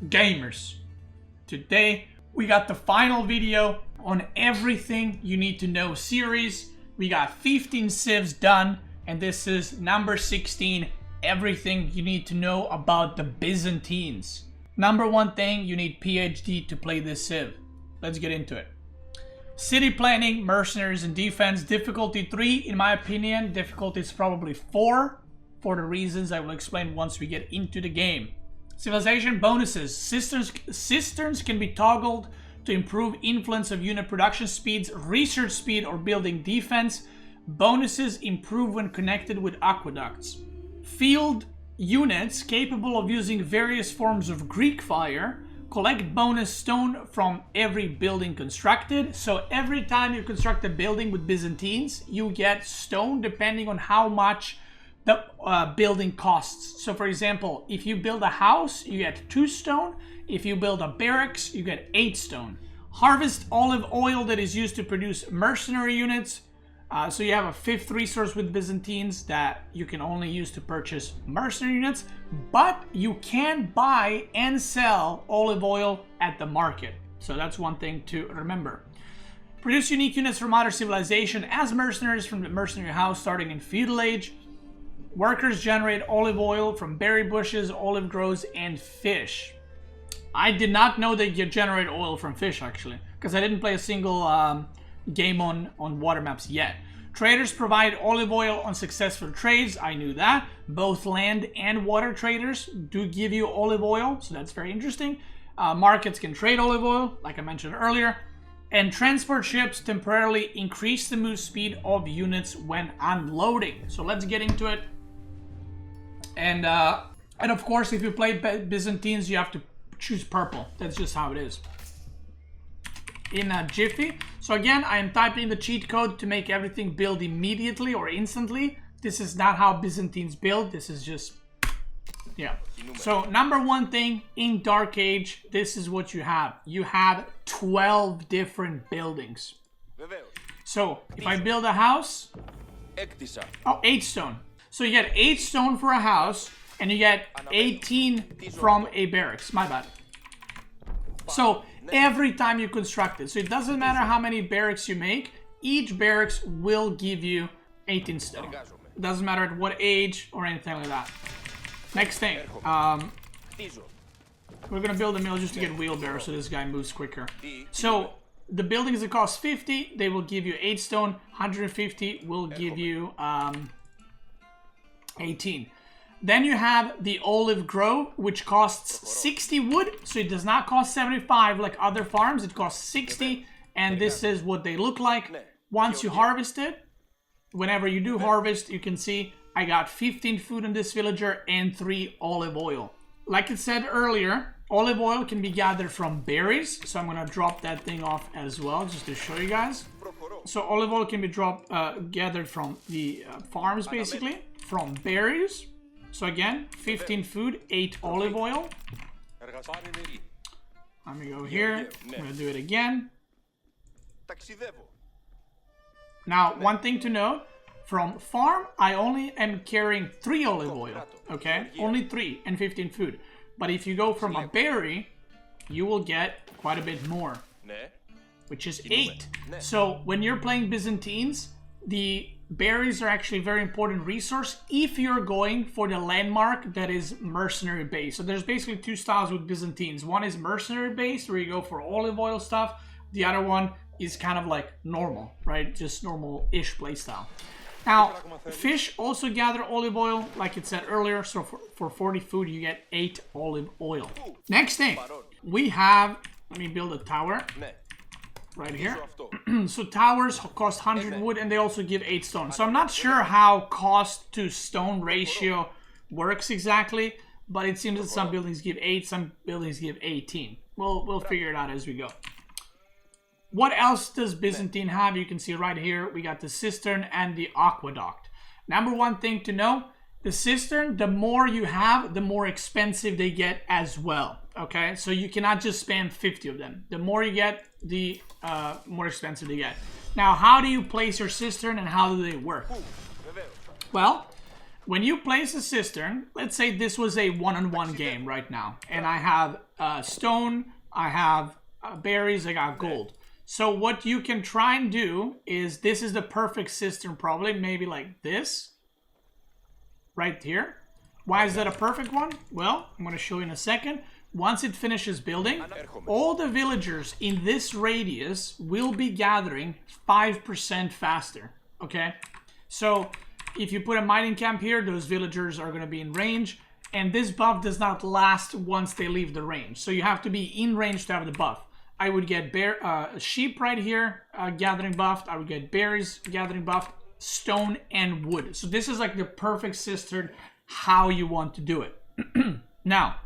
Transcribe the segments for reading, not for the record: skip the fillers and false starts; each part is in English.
Gamers, today we got the final video on everything you need to know series. We got 15 civs done, and this is number 16, everything you need to know about the Byzantines. Number one thing, you need PhD to play this civ. Let's get into it. City planning, mercenaries, and defense. Difficulty 3, in my opinion. Difficulty is probably 4, for the reasons I will explain once we get into the game. Civilization bonuses. Cisterns can be toggled to improve influence of unit production speeds, research speed, or building defense. Bonuses improve when connected with aqueducts. Field units capable of using various forms of Greek fire collect bonus stone from every building constructed. So every time you construct a building with Byzantines, you get stone depending on how much the building costs. So for example, if you build a house, you get 2 stone. If you build a barracks, you get 8 stone. Harvest olive oil that is used to produce mercenary units. So you have a 5th resource with Byzantines that you can only use to purchase mercenary units, but you can buy and sell olive oil at the market. So that's one thing to remember. Produce unique units from other civilization as mercenaries from the mercenary house starting in Feudal Age. Workers generate olive oil from berry bushes, olive groves, and fish. I did not know that you generate oil from fish, actually, because I didn't play a single game on water maps yet. Traders provide olive oil on successful trades. I knew that. Both land and water traders do give you olive oil, so that's very interesting. Markets can trade olive oil, like I mentioned earlier. And transport ships temporarily increase the move speed of units when unloading. So let's get into it. And of course, if you play Byzantines, you have to choose purple. That's just how it is. In a jiffy. So again, I am typing the cheat code to make everything build immediately or instantly. This is not how Byzantines build. This is just, yeah. So number one thing in Dark Age, this is what you have. You have 12 different buildings. So if I build a house, 8 stone. So you get 8 stone for a house, and you get 18 from a barracks. My bad. So every time you construct it, so it doesn't matter how many barracks you make, each barracks will give you 18 stone. It doesn't matter at what age or anything like that. Next thing, we're gonna build a mill just to get wheelbarrow so this guy moves quicker. So the buildings that cost 50, they will give you 8 stone. 150 will give you 18. Then you have the olive grove, which costs 60 wood, so it does not cost 75 like other farms. It costs 60, and this is what they look like once you harvest it. Whenever you do harvest, you can see I got 15 food in this villager and 3 olive oil. Like it said earlier, olive oil can be gathered from berries, so I'm gonna drop that thing off as well just to show you guys. So olive oil can be gathered from the farms, basically, from berries. So again, 15 food, 8 olive oil. I'm gonna go here. I'm gonna do it again. Now, one thing to note, from farm, I only am carrying 3 olive oil, okay? Only 3 and 15 food. But if you go from a berry, you will get quite a bit more, which is 8. So when you're playing Byzantines, the berries are actually a very important resource if you're going for the landmark that is mercenary based. So there's basically 2 styles with Byzantines. One is mercenary based, where you go for olive oil stuff. The other one is kind of like normal, right? Just normal-ish playstyle. Now, fish also gather olive oil, like it said earlier. So for 40 food, you get 8 olive oil. Next thing, we have, let me build a tower. Right here. So towers cost 100 wood, and they also give 8 stone. So I'm not sure how cost to stone ratio works exactly, but it seems that some buildings give 8, some buildings give 18. We'll figure it out as we go. What else does Byzantine have? You can see right here, we got the cistern and the aqueduct. Number one thing to know, the cistern, the more you have, the more expensive they get as well. Okay, so you cannot just spam 50 of them. The more you get, the more expensive they get. Now, how do you place your cistern and how do they work? Well, when you place a cistern, let's say this was a one-on-one game right now, and I have stone, I have berries, I got gold. So what you can try and do is, this is the perfect cistern probably, maybe like this, right here. Why is that a perfect one? Well, I'm going to show you in a second. Once it finishes building, all the villagers in this radius will be gathering 5% faster, okay? So if you put a mining camp here, those villagers are going to be in range, and this buff does not last once they leave the range. So you have to be in range to have the buff. I would get sheep right here, gathering buffed. I would get berries, gathering buffed, stone, and wood. So this is like the perfect cistern, how you want to do it. Now,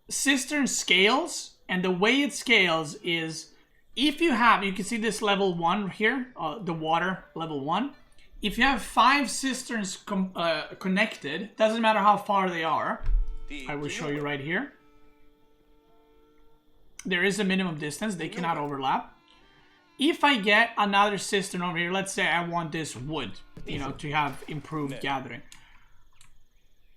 cistern scales, and the way it scales is, if you have, you can see this level 1 here, the water, level 1. If you have 5 cisterns connected, doesn't matter how far they are. I will show you right here. There is a minimum distance, they cannot overlap. If I get another cistern over here, let's say I want this wood, you know, to have improved gathering.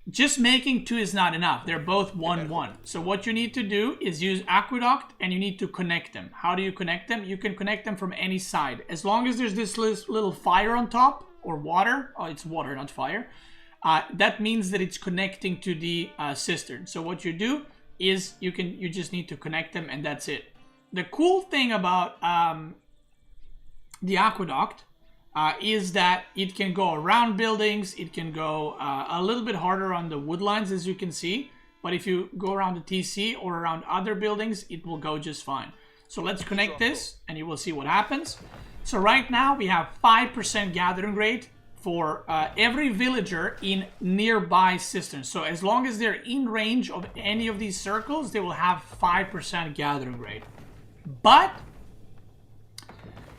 Just making 2 is not enough. They're both 1-1. So what you need to do is use Aqueduct, and you need to connect them. How do you connect them? You can connect them from any side. As long as there's this little fire on top, or water. Oh, it's water, not fire. That means that it's connecting to the cistern. So what you do is you just need to connect them, and that's it. The cool thing about the Aqueduct is that it can go around buildings, it can go a little bit harder on the wood lines, as you can see, but if you go around the TC or around other buildings, it will go just fine. So let's connect this, and you will see what happens. So right now we have 5% gathering rate for every villager in nearby cisterns. So as long as they're in range of any of these circles, they will have 5% gathering rate. But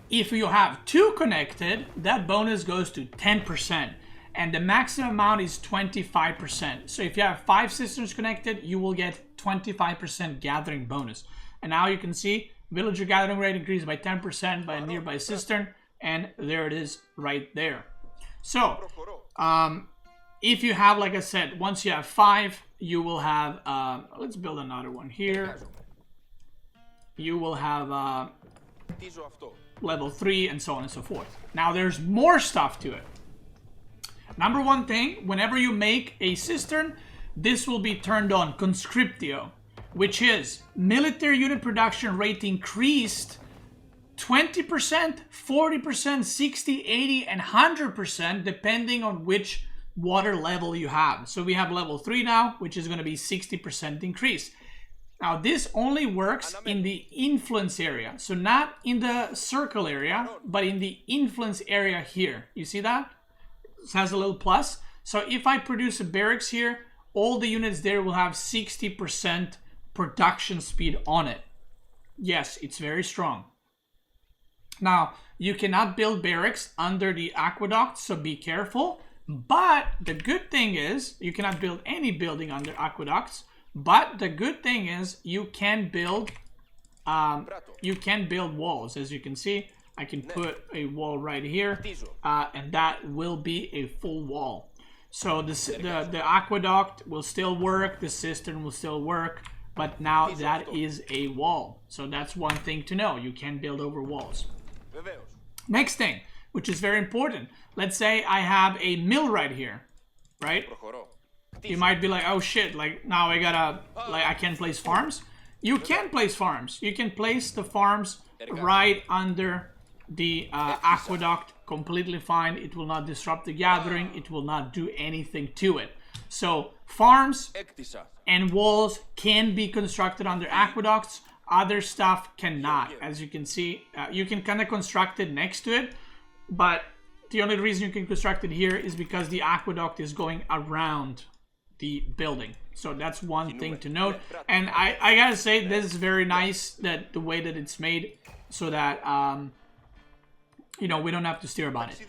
if you have 2 connected, that bonus goes to 10%, and the maximum amount is 25%. So if you have 5 cisterns connected, you will get 25% gathering bonus. And now you can see villager gathering rate increased by 10% by a nearby cistern, and there it is right there. So if you have, like I said, once you have 5, you will have, let's build another one here. You will have level 3, and so on and so forth. Now there's more stuff to it. Number 1 thing, whenever you make a cistern, this will be turned on, Conscriptio, which is military unit production rate increased 20%, 40%, 60, 80, and 100% depending on which water level you have. So we have level 3 now, which is going to be 60% increase. Now this only works in the influence area, so not in the circle area, but in the influence area here. You see that? It has a little plus. So if I produce a barracks here, all the units there will have 60% production speed on it. Yes, it's very strong. Now, you cannot build barracks under the aqueduct, so be careful. But the good thing is, you cannot build any building under aqueducts. But the good thing is, you can build walls. As you can see, I can put a wall right here, and that will be a full wall. So the aqueduct will still work, the cistern will still work, but now that is a wall. So that's one thing to know. You can build over walls. Next thing, which is very important. Let's say I have a mill right here, right? You might be like, oh shit, like now I gotta, like I can't place farms. You can place farms. You can place the farms right under the aqueduct, completely fine. It will not disrupt the gathering. It will not do anything to it. So farms and walls can be constructed under aqueducts. Other stuff cannot. As you can see, you can kind of construct it next to it, but the only reason you can construct it here is because the aqueduct is going around the building. So that's one thing to note. And I gotta say, this is very nice, that the way that it's made, so that you know, we don't have to steer about it.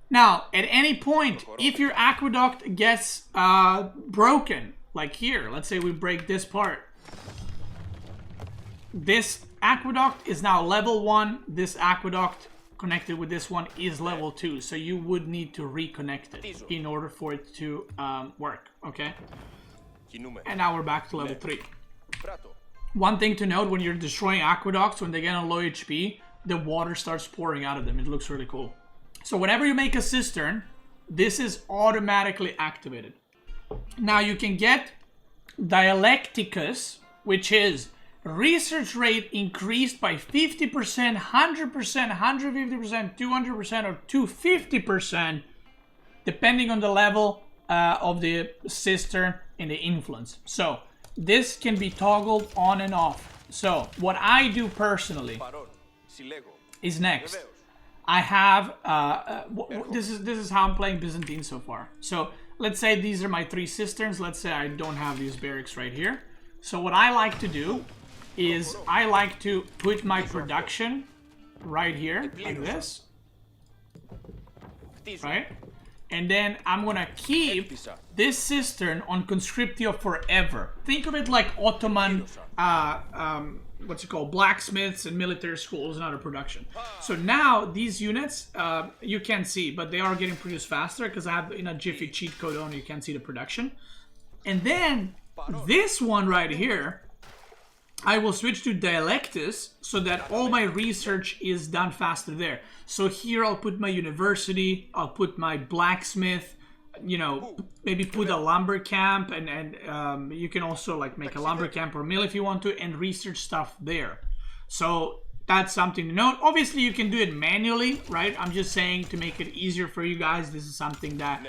Now, at any point, if your aqueduct gets broken, like here, let's say we break this part, this aqueduct is now level 1. This aqueduct connected with this one is level 2, so you would need to reconnect it in order for it to work, okay? And now we're back to level 3. One thing to note, when you're destroying aqueducts, when they get on low HP, the water starts pouring out of them. It looks really cool. So whenever you make a cistern, this is automatically activated. Now you can get Dialecticus, which is research rate increased by 50%, 100%, 150%, 200%, or 250%, depending on the level of the cistern and the influence. So this can be toggled on and off. So what I do personally is next. I have this is how I'm playing Byzantine so far. So let's say these are my 3 cisterns. Let's say I don't have these barracks right here. So what I like to do is I like to put my production right here, like this, right? And then I'm gonna keep this cistern on Conscriptio forever. Think of it like Ottoman, what's it called, blacksmiths and military schools and other production. So now these units, you can't see, but they are getting produced faster because I have in a Jiffy cheat code on, you can't see the production. And then this one right here, I will switch to Dialectus so that all my research is done faster there. So here I'll put my university, I'll put my blacksmith, you know, maybe put a lumber camp, and you can also like make a lumber camp or mill if you want to, and research stuff there. So that's something to note. Obviously you can do it manually, right? I'm just saying to make it easier for you guys, this is something that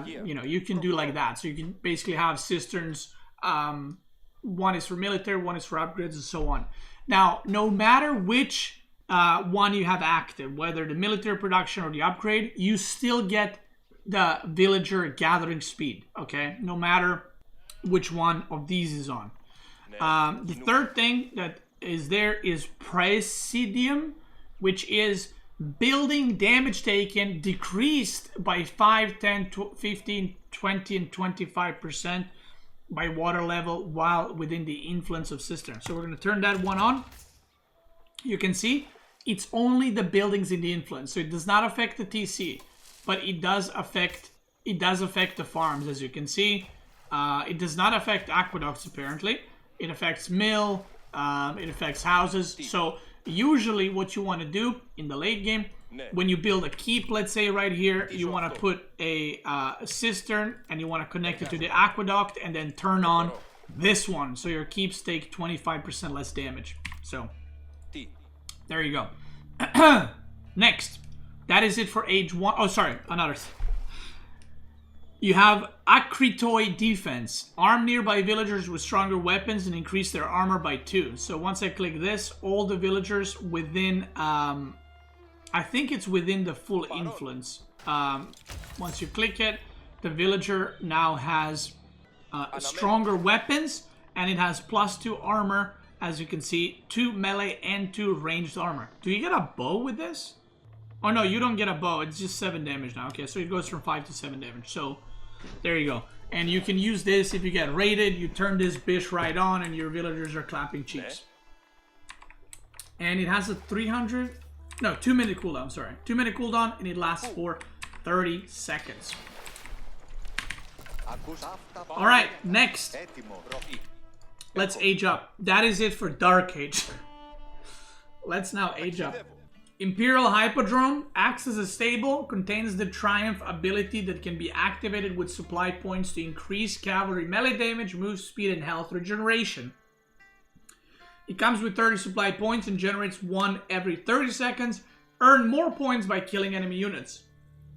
you know, you can do like that. So you can basically have cisterns, one is for military, one is for upgrades, and so on. Now, no matter which one you have active, whether the military production or the upgrade, you still get the villager gathering speed, okay? No matter which one of these is on. The third thing that is there is Praesidium, which is building damage taken decreased by 5, 10, 15, 20, and 25% by water level while within the influence of Cistern. So we're going to turn that one on. You can see it's only the buildings in the influence, so it does not affect the TC, but it does affect the farms, as you can see. It does not affect aqueducts apparently. It affects mill, it affects houses. So usually what you want to do in the late game, when you build a keep, let's say right here, you want to put a cistern and you want to connect it to the aqueduct and then turn on this one, so your keeps take 25% less damage. So there you go. Next, that is it for age 1. Oh, sorry, another thing. You have Akritoi defense. Arm nearby villagers with stronger weapons and increase their armor by 2. So once I click this, all the villagers within, I think it's within the full influence. Once you click it, the villager now has stronger weapons, and it has +2 armor, as you can see, 2 melee and 2 ranged armor. Do you get a bow with this? Oh no, you don't get a bow, it's just 7 damage now. Okay, so it goes from 5 to 7 damage. So there you go. And you can use this if you get raided. You turn this bitch right on and your villagers are clapping cheeks. And it has a 2-minute cooldown, sorry. 2-minute cooldown, and it lasts for 30 seconds. Alright, next. Let's age up. That is it for Dark Age. Let's now age up. Imperial Hippodrome acts as a stable, contains the Triumph ability that can be activated with supply points to increase cavalry melee damage, move speed, and health regeneration. It comes with 30 supply points and generates 1 every 30 seconds. Earn more points by killing enemy units.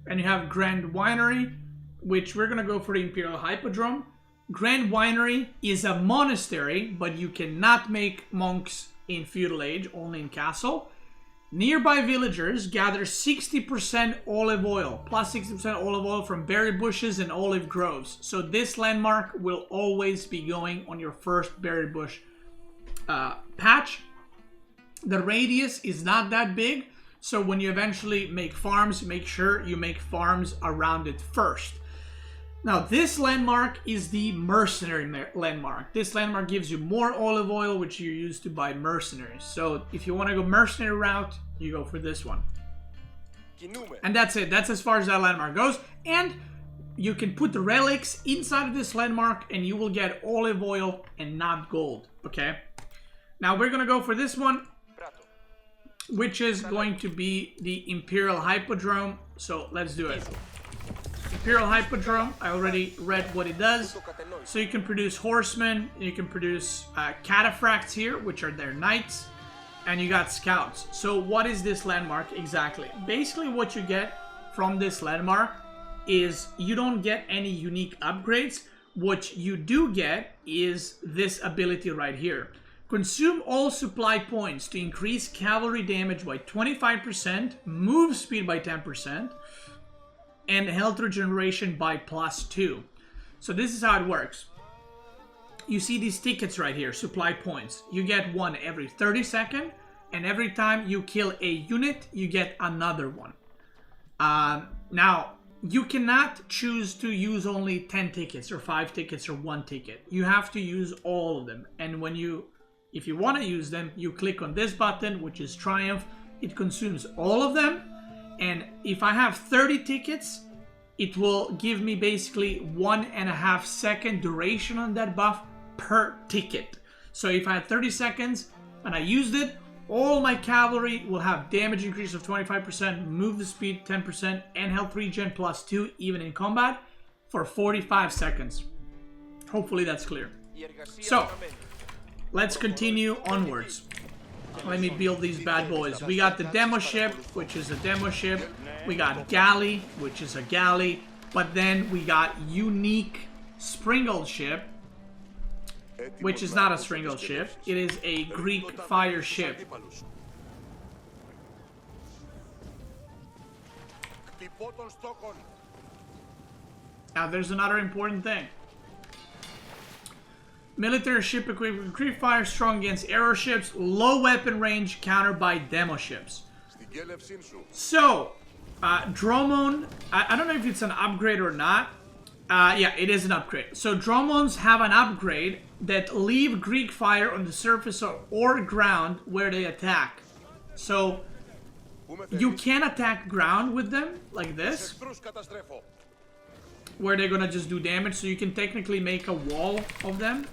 And you have Grand Winery, which we're going to go for the Imperial Hippodrome. Grand Winery is a monastery, but you cannot make monks in Feudal Age, only in Castle. Nearby villagers gather 60% olive oil, plus 60% olive oil from berry bushes and olive groves. So this landmark will always be going on your first berry bush patch. The radius is not that big, so when you eventually make farms, make sure you make farms around it first. Now this landmark is the Mercenary landmark. This landmark gives you more olive oil, which you use to buy mercenaries. So if you want to go mercenary route, you go for this one. And that's it. That's as far as that landmark goes. And you can put the relics inside of this landmark and you will get olive oil and not gold. Okay? Now we're going to go for this one, which is going to be the Imperial Hippodrome. So let's do it. Imperial Hippodrome, I already read what it does. So you can produce Horsemen, you can produce Cataphracts here, which are their knights, and you got scouts. So what is this landmark exactly? Basically what you get from this landmark is you don't get any unique upgrades. What you do get is this ability right here. Consume all supply points to increase cavalry damage by 25%, move speed by 10%, and health regeneration by +2. So this is how it works. You see these tickets right here, supply points. You get one every 30 seconds, and every time you kill a unit, you get another one. Now, you cannot choose to use only 10 tickets, or 5 tickets, or 1 ticket. You have to use all of them. And if you want to use them, you click on this button, which is Triumph. It consumes all of them. And if I have 30 tickets, it will give me basically 1.5 second duration on that buff per ticket. So if I had 30 seconds and I used it, all my cavalry will have damage increase of 25%, move the speed 10%, and health regen +2 even in combat for 45 seconds. Hopefully that's clear. So, let's continue onwards. Let me build these bad boys. We got the demo ship, which is a demo ship. We got galley, which is a galley. But then we got unique springled ship, which is not a springled ship. It is a Greek fire ship. Now there's another important thing. Military ship equipped with Greek fire, strong against arrow ships, low weapon range, countered by demo ships. So, Dromon, I don't know if it's an upgrade or not. Yeah, it is an upgrade. So Dromons have an upgrade that leave Greek fire on the surface or ground where they attack. So, you can attack ground with them, like this, where they're gonna just do damage. So you can technically make a wall of them,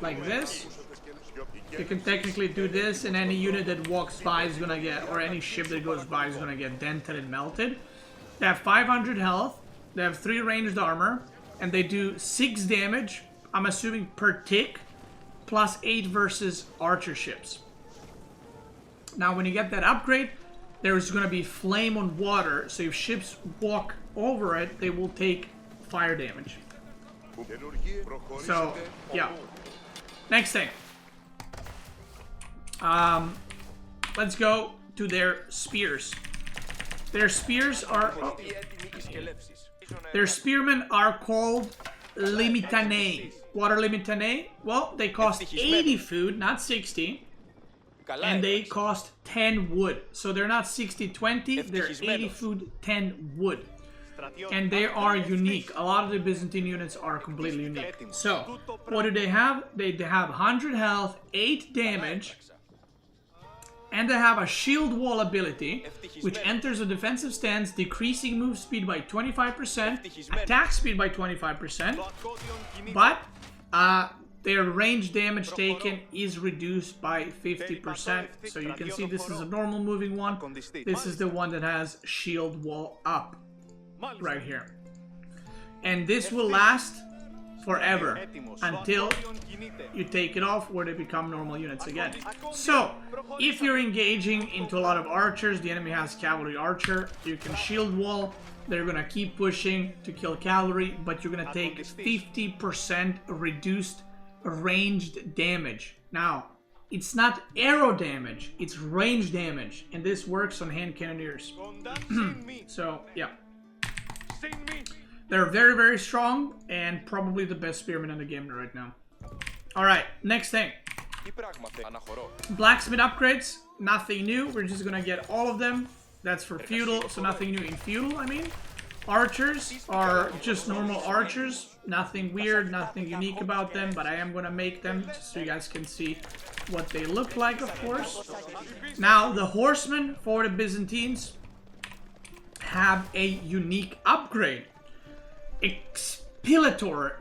like this. You can technically do this, and any unit that walks by is gonna get, or any ship that goes by is gonna get dented and melted. They have 500 health, they have 3 ranged armor, and they do 6 damage, I'm assuming per tick, +8 versus archer ships. Now when you get that upgrade, there's gonna be flame on water, so if ships walk over it, they will take fire damage. So, yeah. Next thing. Let's go to their spears. Their spears are... Oh, their spearmen are called limitanae. What are limitanae? Well, they cost 80 food, not 60. And they cost 10 wood. So they're not 60-20, they're 80 food, 10 wood. And they are unique. A lot of the Byzantine units are completely unique. So, what do they have? They have 100 health, 8 damage, and they have a shield wall ability, which enters a defensive stance, decreasing move speed by 25%, attack speed by 25%, but their range damage taken is reduced by 50%. So you can see this is a normal moving one. This is the one that has shield wall up, right here. And this will last forever until you take it off, where they become normal units again. So, if you're engaging into a lot of archers, the enemy has cavalry archer, you can shield wall. They're gonna keep pushing to kill cavalry, but you're gonna take 50% reduced ranged damage. Now, it's not arrow damage, it's range damage, and this works on hand cannoneers. So, yeah. They're very, very strong, and probably the best spearmen in the game right now. Alright, next thing. Blacksmith upgrades, nothing new. We're just gonna get all of them. That's for Feudal, so nothing new in Feudal, I mean. Archers are just normal archers. Nothing weird, nothing unique about them, but I am gonna make them just so you guys can see what they look like, of course. Now, the Horsemen for the Byzantines. have a unique upgrade. Expilators.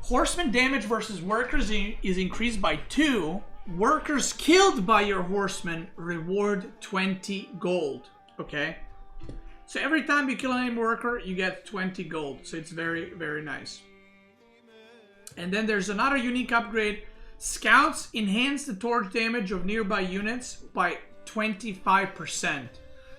Horseman damage versus workers is increased by 2. Workers killed by your horsemen reward 20 gold. Okay? So every time you kill an enemy worker, you get 20 gold. So it's very, very nice. And then there's another unique upgrade. Scouts enhance the torch damage of nearby units by 25%.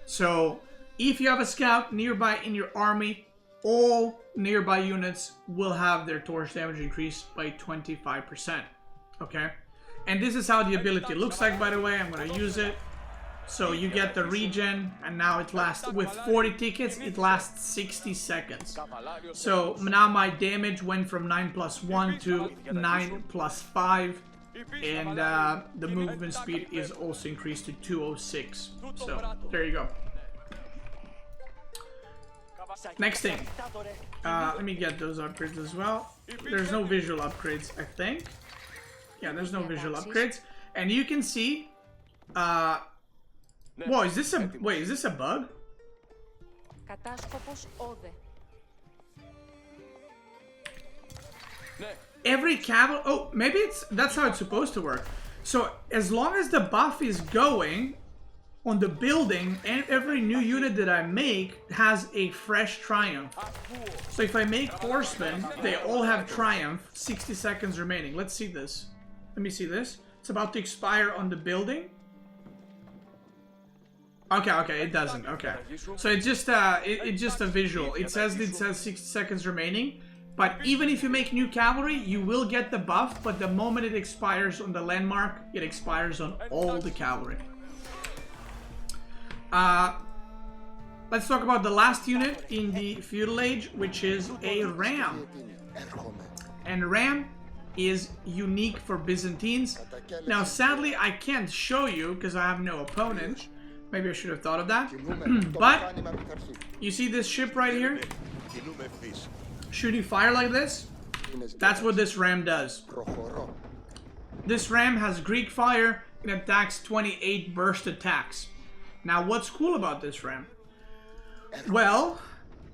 So if you have a scout nearby in your army, all nearby units will have their torch damage increased by 25%. Okay? And this is how the ability looks like, by the way. I'm going to use it. So you get the regen, and now it lasts, with 40 tickets, it lasts 60 seconds. So now my damage went from 9+1 to 9+5. And the movement speed is also increased to 206. So there you go. Next thing. Let me get those upgrades as well. There's no visual upgrades, I think. Yeah, there's no visual upgrades. And you can see... whoa, is this a... Wait, is this a bug? Every cavalry... Oh, maybe it's... That's how it's supposed to work. So, as long as the buff is going on the building, and every new unit that I make has a fresh triumph. So if I make horsemen, they all have triumph. 60 seconds remaining. Let's see this. Let me see this. It's about to expire on the building. Okay, it doesn't. Okay. So it's just it's just a visual. It says 60 seconds remaining. But even if you make new cavalry, you will get the buff. But the moment it expires on the landmark, it expires on all the cavalry. Let's talk about the last unit in the Feudal Age, which is a ram. And ram is unique for Byzantines. Now, sadly, I can't show you because I have no opponent. Maybe I should have thought of that. But you see this ship right here? Shooting fire like this? That's what this ram does. This ram has Greek fire and attacks 28 burst attacks. Now, what's cool about this ram? Well,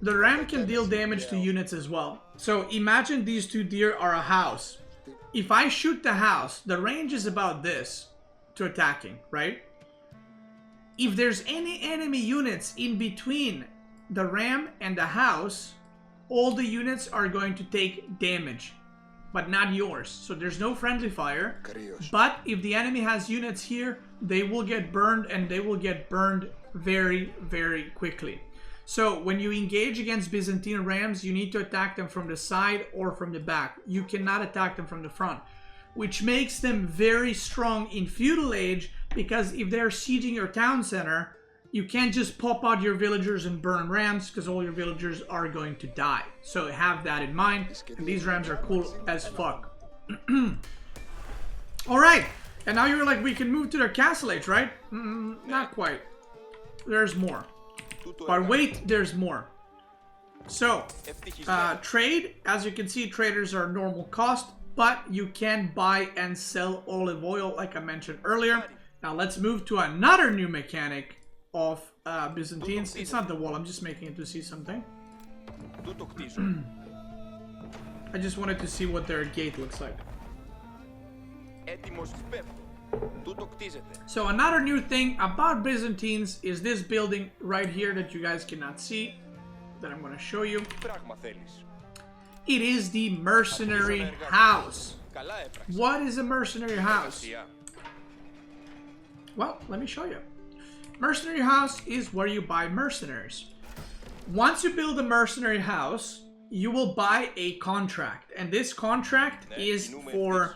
the ram can deal damage to units as well. So imagine these two deer are a house. If I shoot the house, the range is about this to attacking, right? If there's any enemy units in between the ram and the house, all the units are going to take damage, but not yours. So there's no friendly fire. But if the enemy has units here, they will get burned, and they will get burned very, very quickly. So when you engage against Byzantine rams, you need to attack them from the side or from the back. You cannot attack them from the front, which makes them very strong in Feudal Age, because if they're sieging your town center, you can't just pop out your villagers and burn rams, because all your villagers are going to die. So have that in mind, and these rams are cool as fuck. Alright, and now you're like, we can move to their castle age, right? Not quite. There's more. But wait, there's more. So, trade, as you can see, traders are normal cost, but you can buy and sell olive oil, like I mentioned earlier. Now let's move to another new mechanic of Byzantines. It's not the wall, I'm just making it to see something. I just wanted to see what their gate looks like. So another new thing about Byzantines is this building right here that you guys cannot see, that I'm going to show you. It is the Mercenary House. What is a Mercenary House? Well, let me show you. Mercenary House is where you buy mercenaries. Once you build a Mercenary House, you will buy a contract. And this contract is for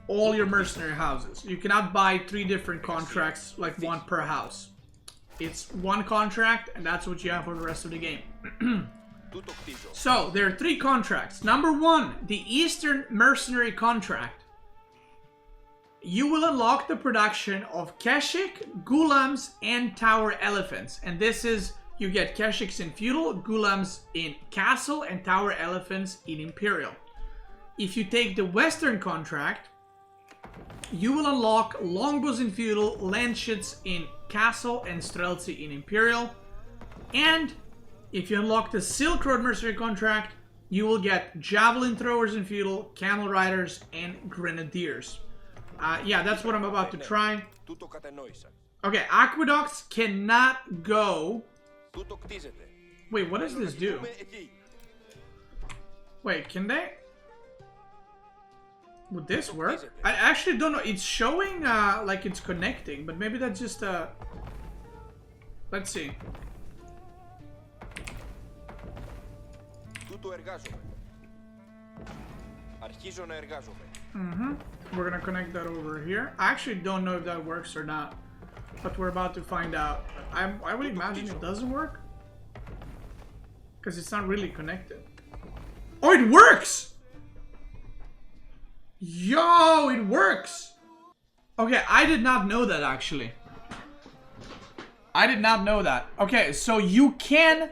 all your mercenary houses. You cannot buy 3 different contracts, like one per house. It's one contract, and that's what you have for the rest of the game. So, there are 3 contracts. Number 1, the Eastern Mercenary Contract. You will unlock the production of Keshik, Gulams, and Tower Elephants. And this is, you get Keshiks in Feudal, Gulams in Castle, and Tower Elephants in Imperial. If you take the Western Contract, You will unlock longbows in Feudal, lancets in Castle, and Streltsy in Imperial. And if you unlock the Silk Road Mercenary Contract, you will get Javelin Throwers in Feudal, Camel Riders, and Grenadiers. Yeah, that's what I'm about to try. Okay, Aqueducts cannot go... Wait, what does this do? Wait, can they... Would this work? I actually don't know. It's showing like it's connecting, but maybe that's just Let's see. We're gonna connect that over here. I actually don't know if that works or not, but we're about to find out. I would imagine it doesn't work, because it's not really connected. Oh, it works! Yo, it works! Okay, I did not know that, actually. I did not know that. Okay, so you can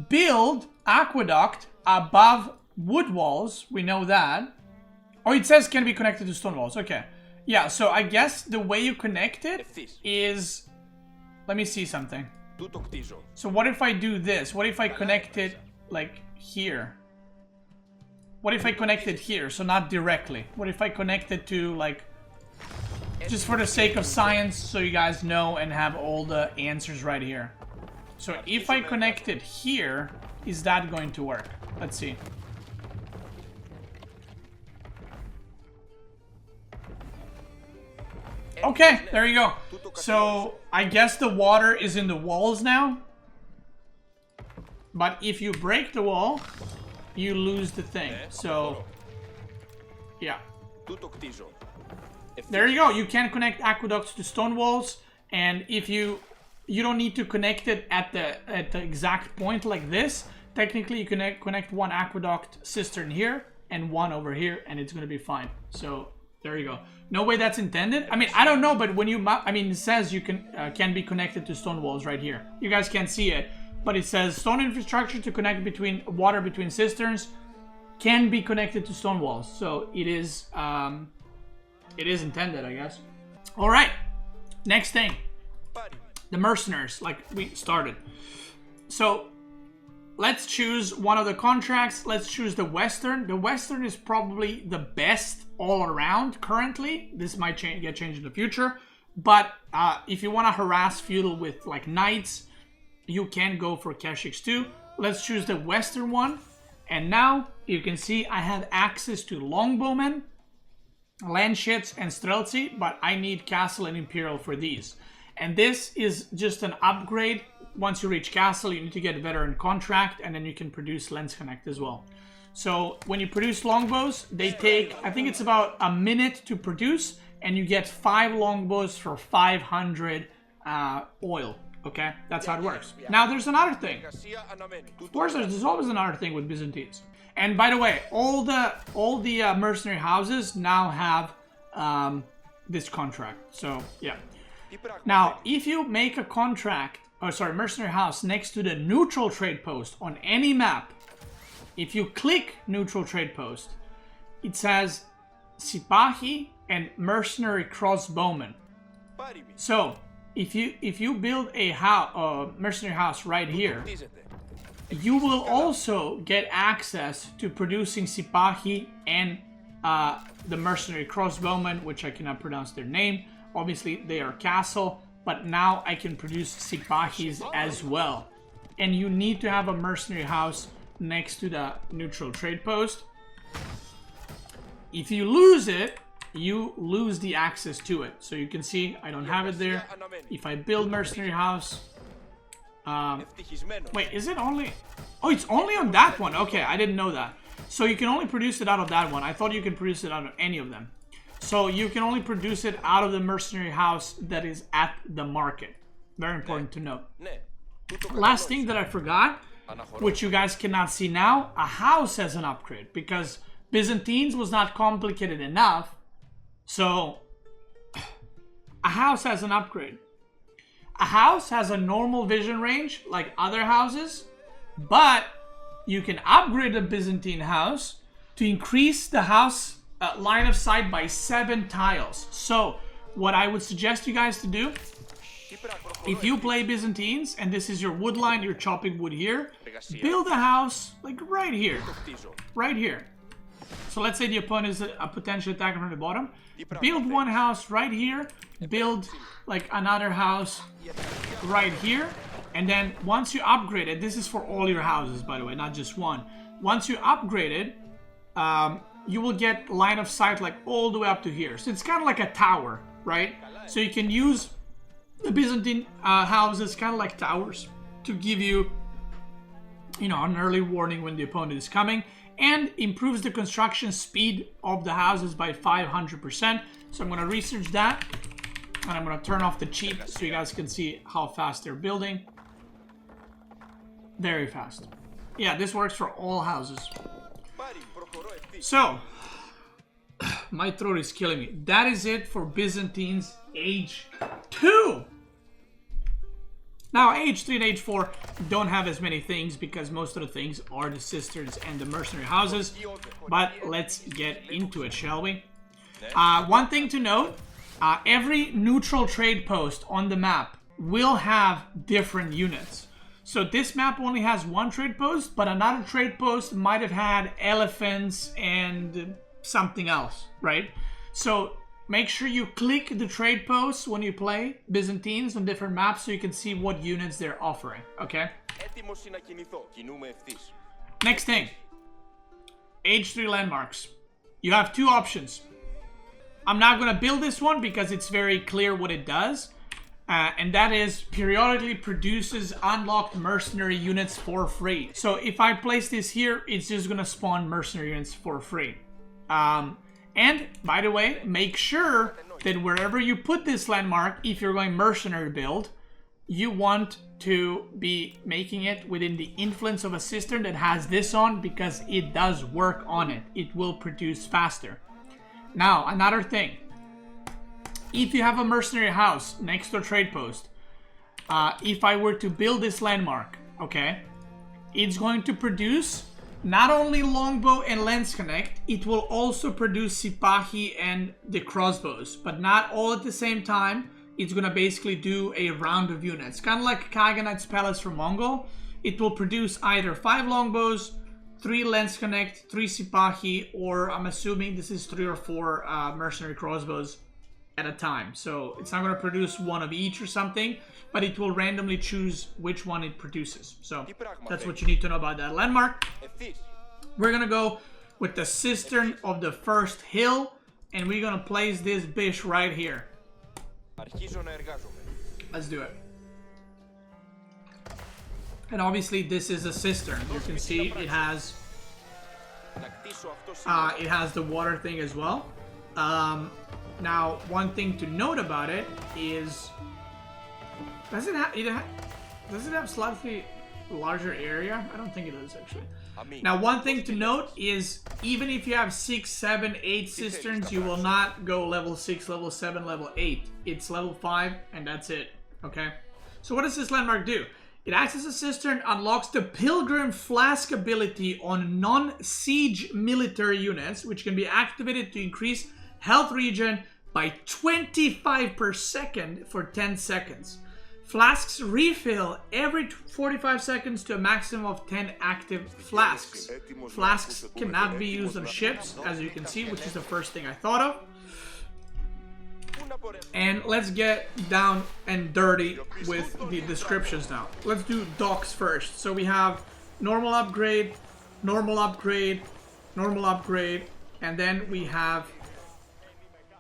build aqueduct above wood walls. We know that. Oh, it says can be connected to stone walls. Okay. Yeah, so I guess the way you connect it is... Let me see something. So what if I do this? What if I connect it, like, here? What if I connect it here, so not directly? What if I connect it to, like... Just for the sake of science, so you guys know and have all the answers right here. So if I connect it here, is that going to work? Let's see. Okay, there you go. So I guess the water is in the walls now. But if you break the wall, you lose the thing. So, yeah. There you go. You can connect aqueducts to stone walls, and if you don't need to connect it at the exact point like this. Technically, you can connect one aqueduct cistern here and one over here, and it's gonna be fine. So there you go. No way that's intended. I mean, I don't know, but when you it says you can be connected to stone walls right here. You guys can't see it, but it says stone infrastructure to connect between water between cisterns can be connected to stone walls. So it is intended, I guess. All right, next thing, the mercenaries, like we started. So let's choose one of the contracts. Let's choose the Western. The Western is probably the best all around currently. This might get changed in the future, but if you want to harass Feudal with like knights, you can go for Beastyqt. Let's choose the Western one, and now you can see I have access to longbowmen, lancets, and streltsy, but I need castle and imperial for these. And this is just an upgrade. Once you reach castle, you need to get a veteran contract, and then you can produce lens connect as well. So when you produce longbows, they take, I think it's about a minute to produce, and you get 5 longbows for 500 oil. Okay, that's how it works. Now there's another thing. Of course, there's always another thing with Byzantines. And by the way, all the mercenary houses now have this contract. So yeah. Now, if you make a contract, mercenary house next to the neutral trade post on any map, if you click neutral trade post, it says Sipahi and mercenary crossbowmen. So if you build a mercenary house right here, you will also get access to producing Sipahi and the mercenary crossbowmen, which I cannot pronounce their name. Obviously, they are castle, but now I can produce Sipahis as well. And you need to have a mercenary house next to the neutral trade post. If you lose it, you lose the access to it. So you can see I don't have it there. If I build mercenary house... wait, is it only... Oh, it's only on that one. Okay, I didn't know that. So you can only produce it out of that one. I thought you could produce it out of any of them. So you can only produce it out of the mercenary house that is at the market. Very important to note. Last thing that I forgot, which you guys cannot see now, a house has an upgrade because Byzantines was not complicated enough. So a house has an upgrade. A house has a normal vision range like other houses, but you can upgrade a Byzantine house to increase the house line of sight by 7 tiles. So what I would suggest you guys to do, if you play Byzantines and this is your wood line, you're chopping wood here, build a house like right here. Right here. So let's say the opponent is a potential attacker from the bottom. Build one house right here. Build like another house right here. And then once you upgrade it, this is for all your houses, by the way, not just one. Once you upgrade it, you will get line of sight like all the way up to here. So it's kind of like a tower, right? So you can use the Byzantine houses kind of like towers to give you, you know, an early warning when the opponent is coming, and improves the construction speed of the houses by 500%. So I'm going to research that, and I'm going to turn off the cheat so you guys can see how fast they're building. Very fast. Yeah, this works for all houses. So, my throat is killing me. That is it for Byzantines Age 2. Now, Age 3 and Age 4 don't have as many things because most of the things are the Cisterns and the Mercenary houses. But let's get into it, shall we? One thing to note, every neutral trade post on the map will have different units. So this map only has one trade post, but another trade post might have had elephants and something else, right? So make sure you click the trade posts when you play Byzantines on different maps so you can see what units they're offering, okay? Next thing, Age 3 landmarks. You have 2 options. I'm not going to build this one because it's very clear what it does. And that is periodically produces unlocked mercenary units for free. So if I place this here, it's just going to spawn mercenary units for free. And by the way, make sure that wherever you put this landmark, if you're going mercenary build, you want to be making it within the influence of a cistern that has this on, because it does work on it. It will produce faster. Now, another thing. If you have a mercenary house next to a trade post, if I were to build this landmark, okay, it's going to produce not only longbow and lance connect, it will also produce sipahi and the crossbows, but not all at the same time. It's going to basically do a round of units, kind of like Kaganite's Palace from Mongol. It will produce either 5 longbows, 3 lance connect, 3 sipahi, or I'm assuming this is 3 or 4 mercenary crossbows at a time. So it's not going to produce one of each or something, but it will randomly choose which one it produces. So that's what you need to know about that landmark. We're going to go with the Cistern of the First Hill, and we're going to place this bitch right here. Let's do it. And obviously this is a cistern. You can see it has the water thing as well. Now, one thing to note about it is, does it have slightly larger area? I don't think it does, actually. Now, one thing to note is, even if you have 6, 7, 8 cisterns, you will not go level 6, level 7, level 8. It's level 5, and that's it, okay? So what does this landmark do? It acts as a cistern, unlocks the Pilgrim Flask ability on non-siege military units, which can be activated to increase health regen by 25 per second for 10 seconds. Flasks refill every 45 seconds to a maximum of 10 active flasks. Flasks cannot be used on ships, as you can see, which is the first thing I thought of. And let's get down and dirty with the descriptions now. Let's do docks first. So we have normal upgrade, normal upgrade, normal upgrade, and then we have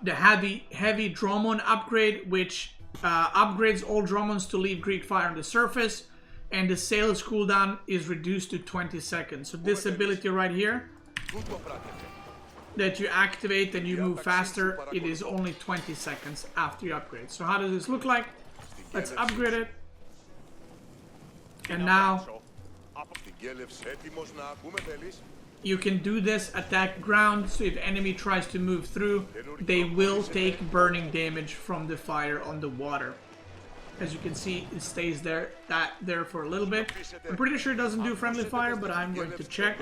the heavy Dromon upgrade, which upgrades all Dromons to leave Greek fire on the surface, and the sail's cooldown is reduced to 20 seconds. So this ability right here that you activate and you move faster, it is only 20 seconds after you upgrade. So how does this look like? Let's upgrade it. And now you can do this attack ground, so if enemy tries to move through, they will take burning damage from the fire on the water. As you can see, it stays there for a little bit. I'm pretty sure it doesn't do friendly fire, but I'm going to check.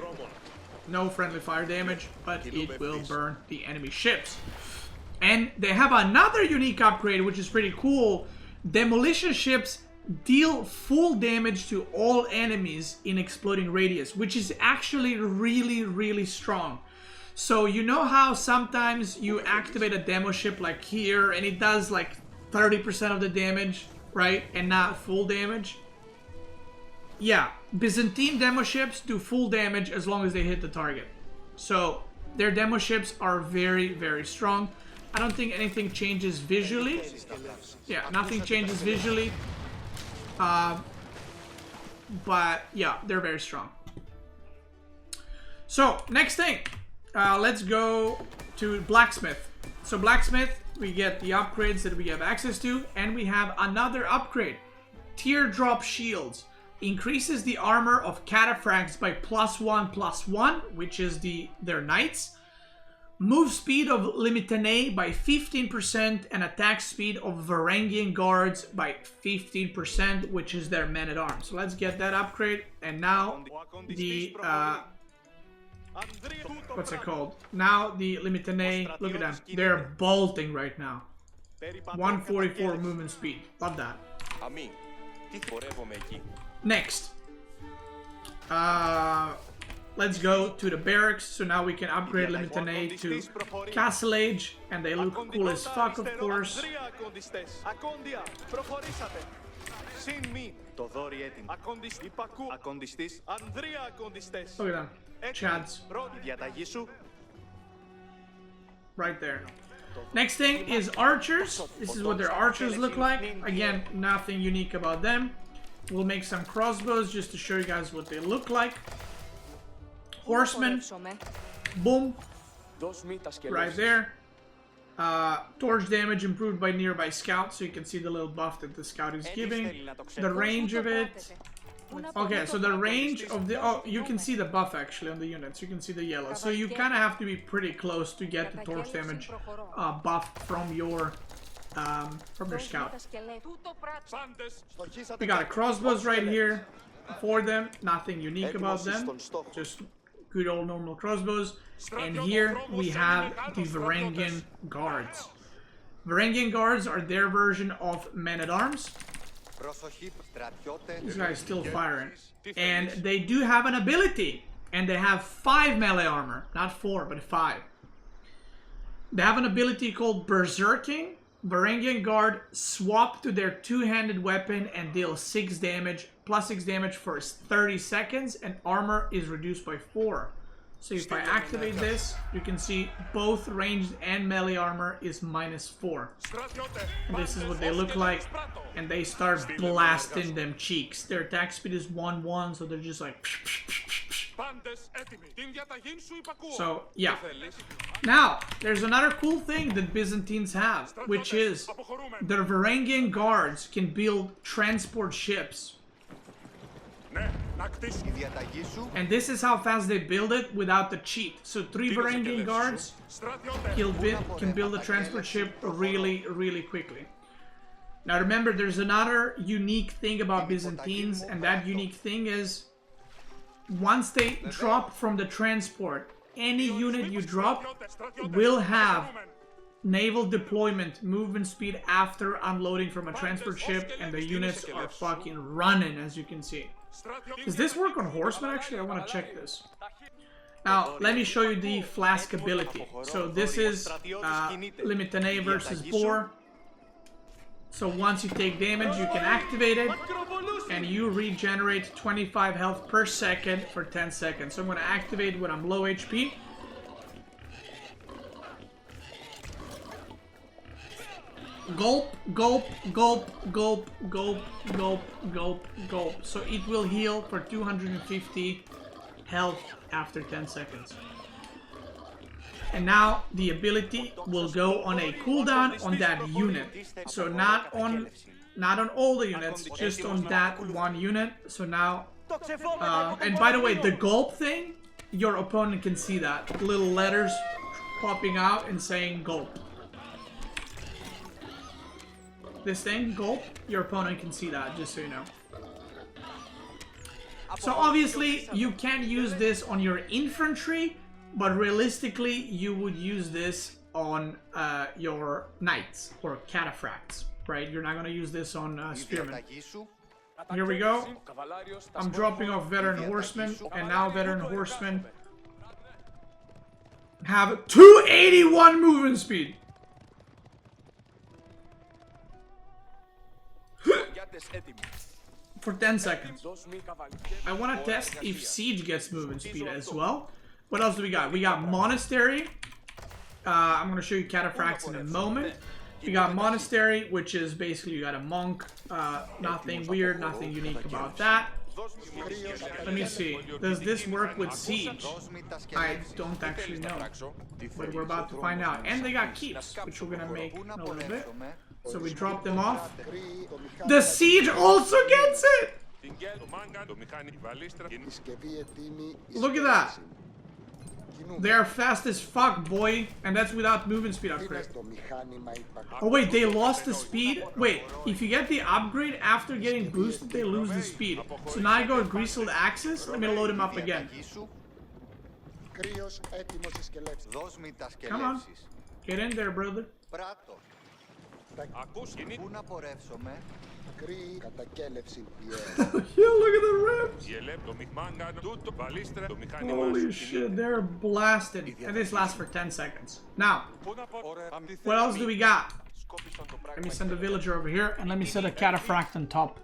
no friendly fire damage, but it will burn the enemy ships. And they have another unique upgrade, which is pretty cool. Demolition ships deal full damage to all enemies in exploding radius, which is actually really, really strong. So you know how sometimes you activate a demo ship like here and it does like 30% of the damage, right? And not full damage? Yeah, Byzantine demo ships do full damage as long as they hit the target. So their demo ships are very, very strong. I don't think anything changes visually. Yeah, nothing changes visually. But yeah, they're very strong. So next thing, let's go to Blacksmith. So Blacksmith, we get the upgrades that we have access to, and we have another upgrade. Teardrop Shields. Increases the armor of Cataphracts by +1/+1, which is their knights. Move speed of Limitane by 15% and attack speed of Varangian Guards by 15%, which is their men-at-arms. So let's get that upgrade. And now the what's it called? Now the Limitane, look at them. They're bolting right now. 144 movement speed. Love that. Next. Let's go to the barracks. So now we can upgrade Limitane to Castle Age, and they look cool as fuck, of course. Look at them. Chads. Right there. Next thing is archers. This is what their archers look like. Again, nothing unique about them. We'll make some crossbows just to show you guys what they look like. Horsemen. Boom. Right there. Torch damage improved by nearby scouts, so you can see the little buff that the scout is giving. The range of it. Okay, so the range of the... Oh, you can see the buff actually on the units. You can see the yellow. So you kind of have to be pretty close to get the torch damage buff from your scout. We got a crossbows right here for them. Nothing unique about them. Just good old normal crossbows. And here we have the Varangian Guards. Varangian Guards are their version of men-at-arms. This guy's still firing. And they do have an ability. And they have 5 melee armor. Not 4, but 5. They have an ability called Berserking. Varangian Guard swap to their two-handed weapon and deal 6 damage, plus 6 damage for 30 seconds, and armor is reduced by 4. So if I activate this, you can see both ranged and melee armor is -4. And this is what they look like, and they start blasting them cheeks. Their attack speed is 1/1, so they're just like... So, yeah. Now, there's another cool thing that Byzantines have, which is their Varangian Guards can build transport ships. And this is how fast they build it without the cheat. So 3 Varangian Guards can build a transport ship really, really quickly. Now remember, there's another unique thing about Byzantines, and that unique thing is once they drop from the transport, any unit you drop will have Naval Deployment movement speed after unloading from a transport ship, and the units are fucking running, as you can see. Does this work on Horsemen actually? I want to check this. Now, let me show you the Flask ability. So this is Limitane versus Boar. So once you take damage, you can activate it, and you regenerate 25 health per second for 10 seconds. So I'm going to activate when I'm low HP. Gulp, gulp, gulp, gulp, gulp, gulp, gulp, gulp. So it will heal for 250 health after 10 seconds. And now the ability will go on a cooldown on that unit. So not on all the units, just on that one unit. So now, and by the way, the gulp thing, your opponent can see that. Little letters popping out and saying gulp. This thing, gulp, your opponent can see that, just so you know. So obviously you can use this on your infantry, but realistically you would use this on your knights or cataphracts, right? You're not going to use this on spearmen. Here we go. I'm dropping off veteran horsemen, and now veteran horsemen have 281 movement speed. For 10 seconds. I want to test if siege gets movement speed as well. What else do we got? We got monastery. I'm going to show you cataphracts in a moment. We got monastery, which is basically you got a monk. Nothing weird, nothing unique about that. Let me see. Does this work with siege? I don't actually know, but we're about to find out. And they got keeps, which we're gonna make in a little bit. So we drop them off. The siege also gets it! Look at that. They're fast as fuck, boy. And that's without movement speed upgrade. Oh wait, they lost the speed? Wait, if you get the upgrade after getting boosted, they lose the speed. So now I go Grizzled Axes. Let me load him up again. Come on. Get in there, brother. Yeah, look at the rims! Holy shit, they're blasted. And this lasts for 10 seconds. Now, what else do we got? Let me send a villager over here, and let me set a cataphract on top.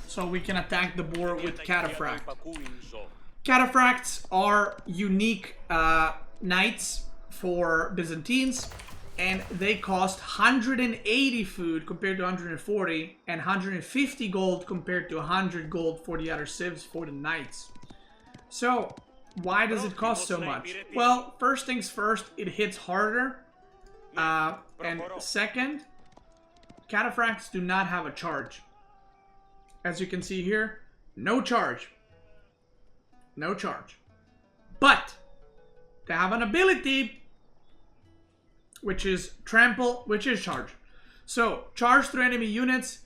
So we can attack the boar with cataphract. Cataphracts are unique knights for Byzantines. And they cost 180 food compared to 140, and 150 gold compared to 100 gold for the other civs for the knights. So, why does it cost so much? Well, first things first, it hits harder. And second, cataphracts do not have a charge. As you can see here, no charge. No charge. But, they have an ability, which is trample, which is charge. So, charge through enemy units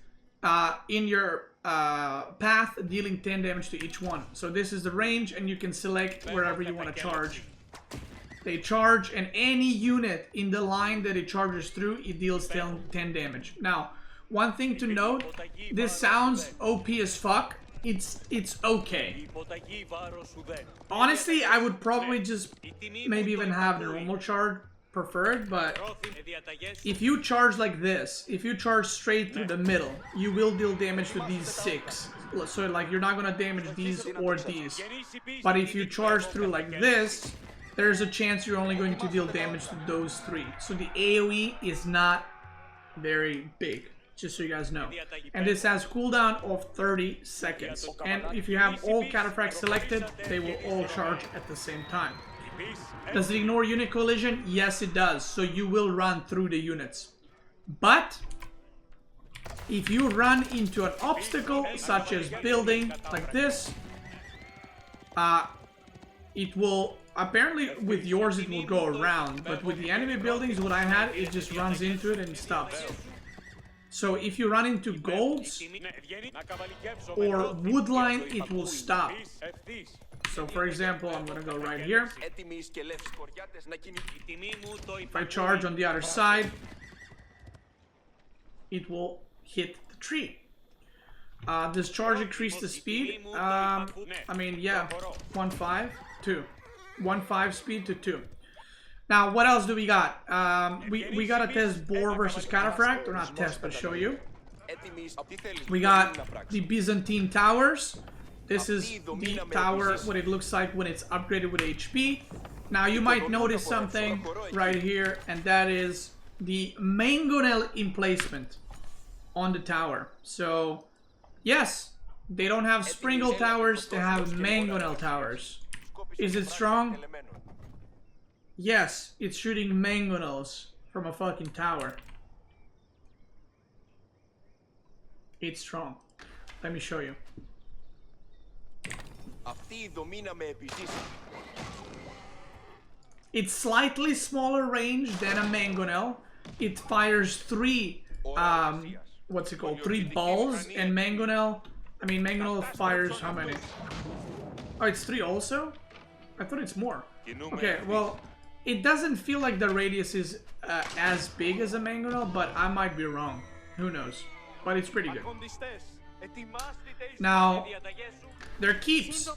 in your path, dealing 10 damage to each one. So this is the range, and you can select wherever you want to charge. They charge, and any unit in the line that it charges through, it deals 10 damage. Now, one thing to note, this sounds OP as fuck. It's okay. Honestly, I would probably just maybe even have normal charge preferred, but if you charge like this, if you charge straight through the middle, you will deal damage to these 6. So like you're not gonna damage these or these. But if you charge through like this, there's a chance you're only going to deal damage to those 3. So the AOE is not very big, just so you guys know. And this has cooldown of 30 seconds. And if you have all cataphracts selected, they will all charge at the same time. Does it ignore unit collision? Yes, it does. So you will run through the units. But if you run into an obstacle, such as building like this, it will, apparently with yours it will go around, but with the enemy buildings, what I had, it just runs into it and stops. So if you run into golds or wood line, it will stop. So for example, I'm gonna go right here. If I charge on the other side, it will hit the tree. Does charge increase the speed? I mean, yeah, 1.5, 2. 1.5 speed to 2. Now, what else do we got? We gotta test boar versus cataphract, or not test, but show you. We got the Byzantine towers. This is the tower, what it looks like when it's upgraded with HP. Now, you might notice something right here, and that is the mangonel emplacement on the tower. So, yes, they don't have springle towers, they have mangonel towers. Is it strong? Yes, it's shooting mangonels from a fucking tower. It's strong. Let me show you. It's slightly smaller range than a mangonel. It fires 3 what's it called? 3 balls, and mangonel I mean, mangonel fires how many? Oh, it's 3 also? I thought it's more. Okay, well, it doesn't feel like the radius is as big as a mangonel, but I might be wrong. Who knows? But it's pretty good. Now, their keeps.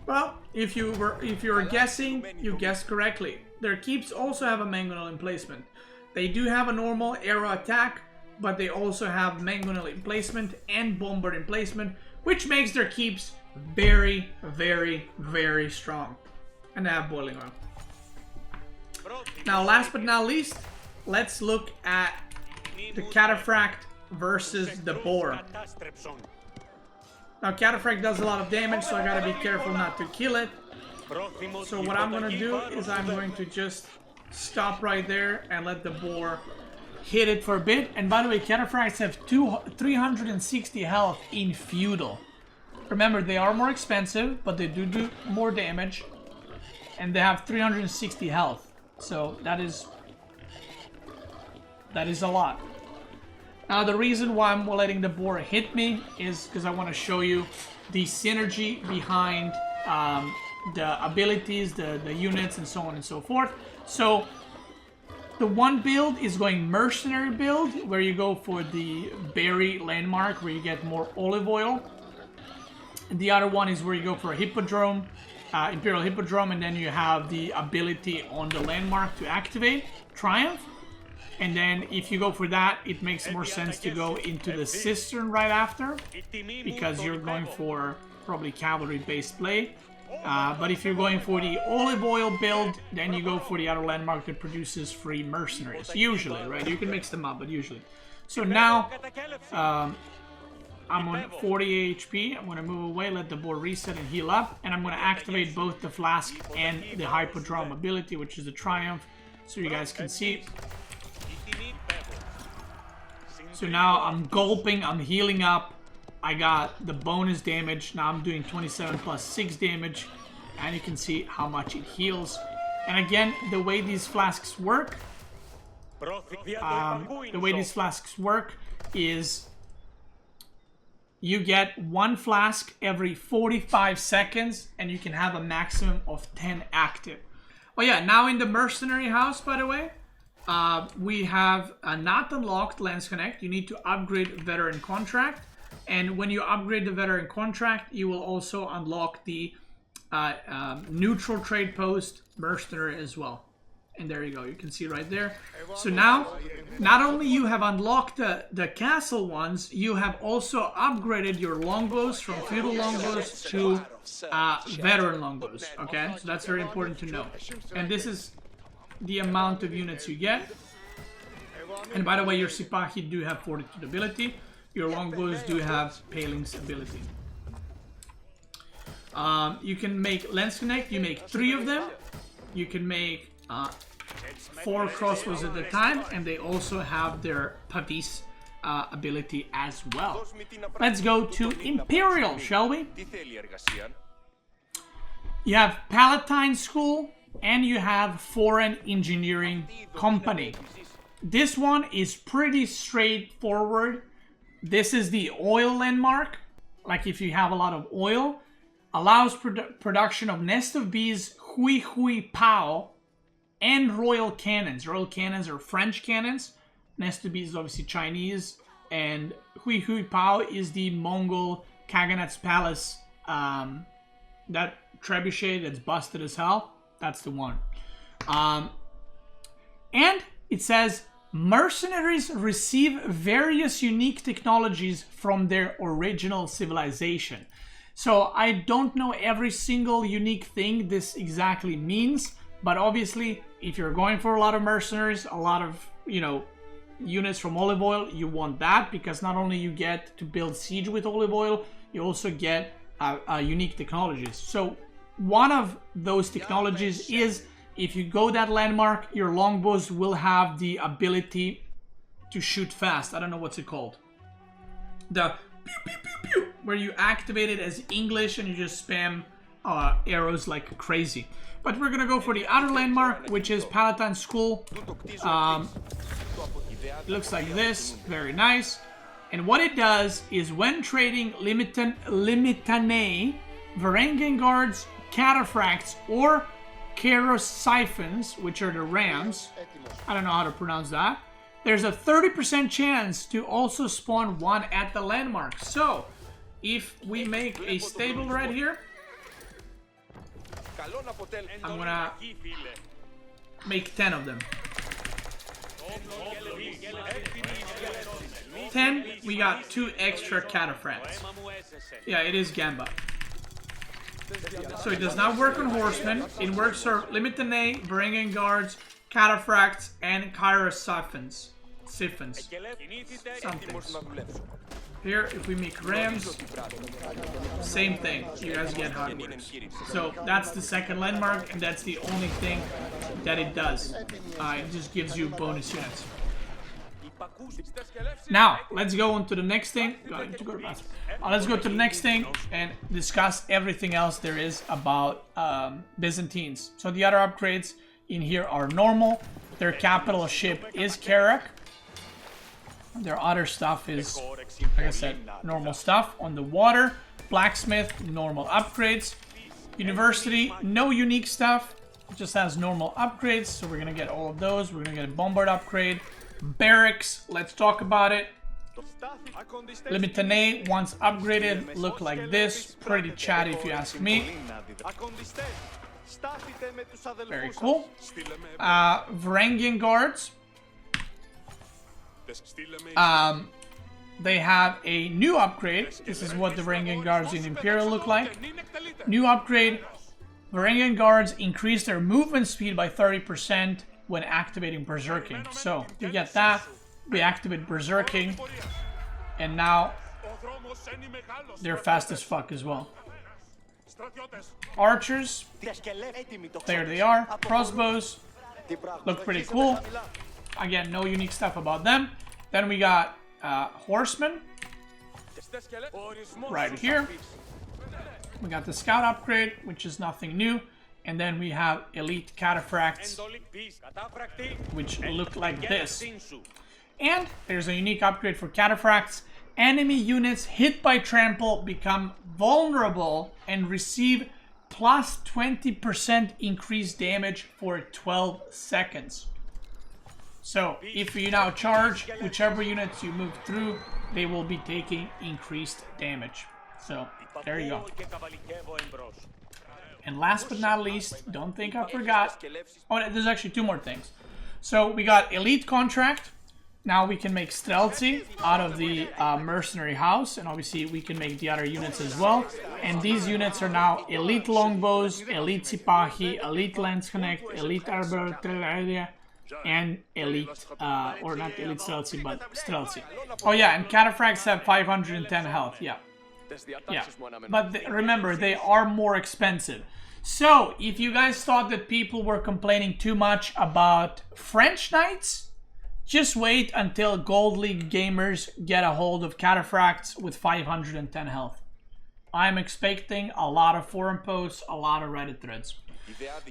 Well, if you're guessing, you guessed correctly. Their keeps also have a mangonel emplacement. They do have a normal arrow attack, but they also have mangonel emplacement and bomber emplacement, which makes their keeps very, very, very strong. And they have boiling oil. Now, last but not least, let's look at the Cataphract versus the boar. Now, Cataphracts does a lot of damage, so I gotta be careful not to kill it. So what I'm gonna do is I'm going to just stop right there and let the boar hit it for a bit. And by the way, Cataphracts have 360 health in Feudal. Remember, they are more expensive, but they do more damage. And they have 360 health. So that is a lot. Now, the reason why I'm letting the boar hit me is because I want to show you the synergy behind the abilities, the units, and so on and so forth. So, the one build is going Mercenary build, where you go for the Berry Landmark, where you get more olive oil. And the other one is where you go for a Hippodrome, Imperial Hippodrome, and then you have the ability on the landmark to activate Triumph. And then if you go for that, it makes more sense to go into the Cistern right after, because you're going for probably cavalry-based play. But if you're going for the olive oil build, then you go for the other landmark that produces free mercenaries. Usually, right? You can mix them up, but usually. So now, I'm on 40 HP. I'm going to move away, let the boar reset and heal up. And I'm going to activate both the Flask and the Hippodrome ability, which is the Triumph, so you guys can see. So now I'm gulping, I'm healing up. I got the bonus damage. Now I'm doing 27 plus 6 damage. And you can see how much it heals. And again, the way these flasks work, is you get 1 flask every 45 seconds, and you can have a maximum of 10 active. Oh yeah, now in the Mercenary house, by the way, we have not unlocked Lance Connect. You need to upgrade Veteran Contract. And when you upgrade the Veteran Contract, you will also unlock the Neutral Trade Post Mercenary as well. And there you go, you can see right there. So now, not only you have unlocked the castle ones, you have also upgraded your longbows from feudal longbows to veteran longbows, okay? So that's very important to know. And this is the amount of units you get. And by the way, your Sipahi do have Fortitude ability. Your longbows do have Paling's ability. You can make Lance Connect, you make 3 of them. You can make 4 crossbows at a time, and they also have their Pavis ability as well. Let's go to Imperial, shall we? You have Palatine School, and you have Foreign Engineering Company. This one is pretty straightforward. This is the oil landmark. Like if you have a lot of oil, allows production of Nest of Bees, Hui Hui Pao, and Royal Cannons. Royal Cannons are French cannons. Nest of Bees is obviously Chinese. And Hui Hui Pao is the Mongol Khaganat's Palace. That trebuchet that's busted as hell. That's the one. And it says, mercenaries receive various unique technologies from their original civilization. So I don't know every single unique thing this exactly means, but obviously if you're going for a lot of mercenaries, a lot of, you know, units from olive oil, you want that, because not only you get to build siege with olive oil, you also get unique technologies. So one of those technologies is, if you go that landmark, your longbows will have the ability to shoot fast. I don't know what's it called. The pew, pew, pew, pew, where you activate it as English and you just spam arrows like crazy. But we're gonna go for the other landmark, which is Palatine School. It looks like this, very nice. And what it does is when trading Limitanae, Varangian Guards, Cataphracts, or Siphons, which are the rams, I don't know how to pronounce that, there's a 30% chance to also spawn one at the landmark. So, if we make a stable right here, I'm gonna make 10 of them. 10, we got 2 extra Cataphracts. Yeah, it is Gamba. So it does not work on Horsemen. It works for Limitanae, Varangian Guards, Cataphracts, and Siphons. Something. Here, if we make Rams, same thing. You guys get how it works. So that's the second landmark, and that's the only thing that it does. It just gives you bonus units. Now, let's go on to the next thing. Let's go to the next thing and discuss everything else there is about Byzantines. So the other upgrades in here are normal. Their capital ship is Karak. Their other stuff is, like I said, normal stuff. On the water, Blacksmith, normal upgrades. University, no unique stuff. It just has normal upgrades, so we're gonna get all of those. We're gonna get a bombard upgrade. Barracks, let's talk about it. Limitanae, once upgraded, look like this. Pretty chatty if you ask me. Very cool. Varangian Guards. They have a new upgrade. This is what the Varangian Guards in Imperial look like. New upgrade. Varangian Guards increase their movement speed by 30% when activating Berserking. So, you get that. We activate Berserking. And now, they're fast as fuck as well. Archers. There they are. Crossbows. Look pretty cool. Again, no unique stuff about them. Then we got Horsemen. Right here. We got the Scout upgrade, which is nothing new. And then we have Elite Cataphracts, which look like this. And there's a unique upgrade for Cataphracts. Enemy units hit by trample become vulnerable and receive plus 20% increased damage for 12 seconds. So, if you now charge, whichever units you move through, they will be taking increased damage. So, there you go. And last but not least, don't think I forgot. Oh, there's actually 2 more things. So, we got Elite Contract. Now we can make Stealthy out of the Mercenary House. And obviously, we can make the other units as well. And these units are now Elite Longbows, Elite Sipahi, Elite Lance Connect, Elite Arbiter, and Elite, or not Elite Stealthy, but Stealthy. Oh yeah, and Cataphracts have 510 health, yeah. Yeah, but remember, they are more expensive. So, if you guys thought that people were complaining too much about French Knights, just wait until Gold League gamers get a hold of Cataphracts with 510 health. I'm expecting a lot of forum posts, a lot of Reddit threads.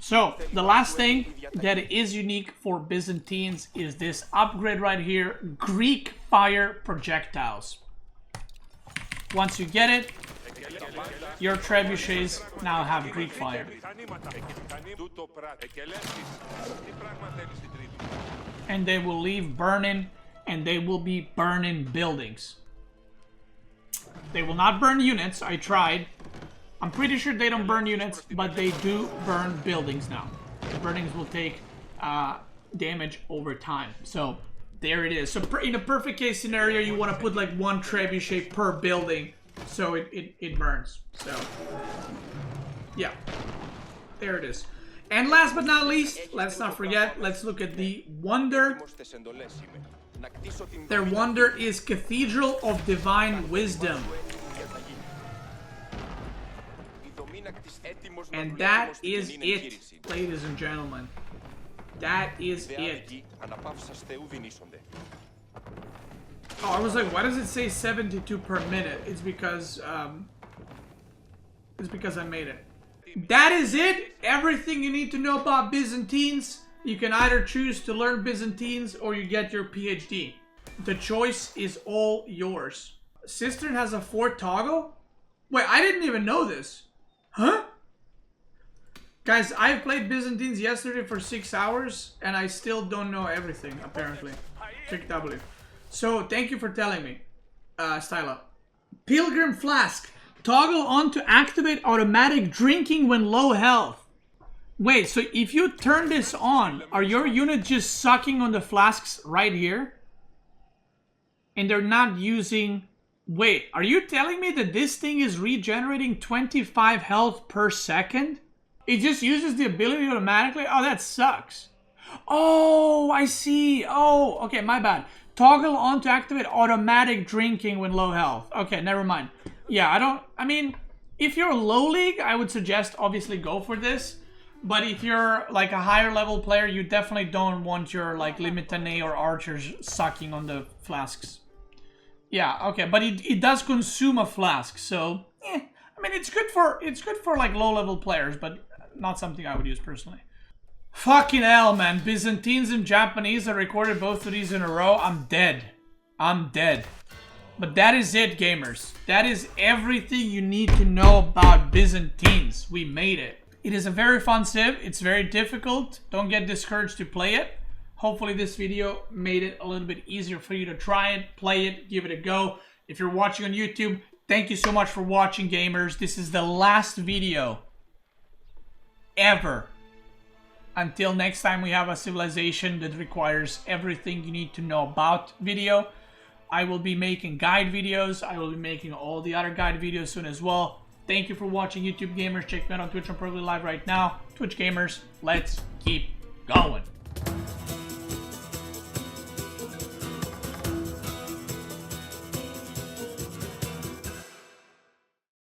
So, the last thing that is unique for Byzantines is this upgrade right here, Greek Fire Projectiles. Once you get it, your trebuchets now have Greek Fire. And they will leave burning, and they will be burning buildings. They will not burn units, I tried. I'm pretty sure they don't burn units, but they do burn buildings now. The burnings will take damage over time. So, there it is. So, in a perfect case scenario, you want to put like 1 trebuchet per building, so it burns. So, yeah. There it is. And last but not least, let's not forget, let's look at the Wonder. Their Wonder is Cathedral of Divine Wisdom. And that is it, ladies and gentlemen. That is it. Oh, I was like, why does it say 72 per minute? It's because I made it. That is it. Everything you need to know about Byzantines. You can either choose to learn Byzantines or you get your PhD. The choice is all yours. Cistern has a fort toggle? Wait, I didn't even know this. Huh? Guys, I played Byzantines yesterday for 6 hours, and I still don't know everything, apparently. Click W. So, thank you for telling me, Styla. Pilgrim Flask. Toggle on to activate automatic drinking when low health. Wait, so if you turn this on, are your unit just sucking on the flasks right here? And they're not using... Wait, are you telling me that this thing is regenerating 25 health per second? It just uses the ability automatically? Oh, that sucks. Oh, I see. Oh, okay, my bad. Toggle on to activate automatic drinking when low health. Okay, never mind. Yeah, I mean, if you're low league, I would suggest obviously go for this. But if you're like a higher level player, you definitely don't want your like Limitanei or archers sucking on the flasks. Yeah, okay, but it does consume a flask, so I mean it's good for like low level players, but not something I would use personally. Fucking hell, man. Byzantines and Japanese, I recorded both of these in a row. I'm dead. I'm dead. But that is it, gamers. That is everything you need to know about Byzantines. We made it. It is a very fun civ. It's very difficult. Don't get discouraged to play it. Hopefully this video made it a little bit easier for you to try it, play it, give it a go. If you're watching on YouTube, thank you so much for watching, gamers. This is the last video ever. Until next time we have a civilization that requires everything you need to know about video. I will be making guide videos. I will be making all the other guide videos soon as well. Thank you for watching, YouTube gamers. Check me out on Twitch. I'm probably live right now. Twitch gamers, let's keep going.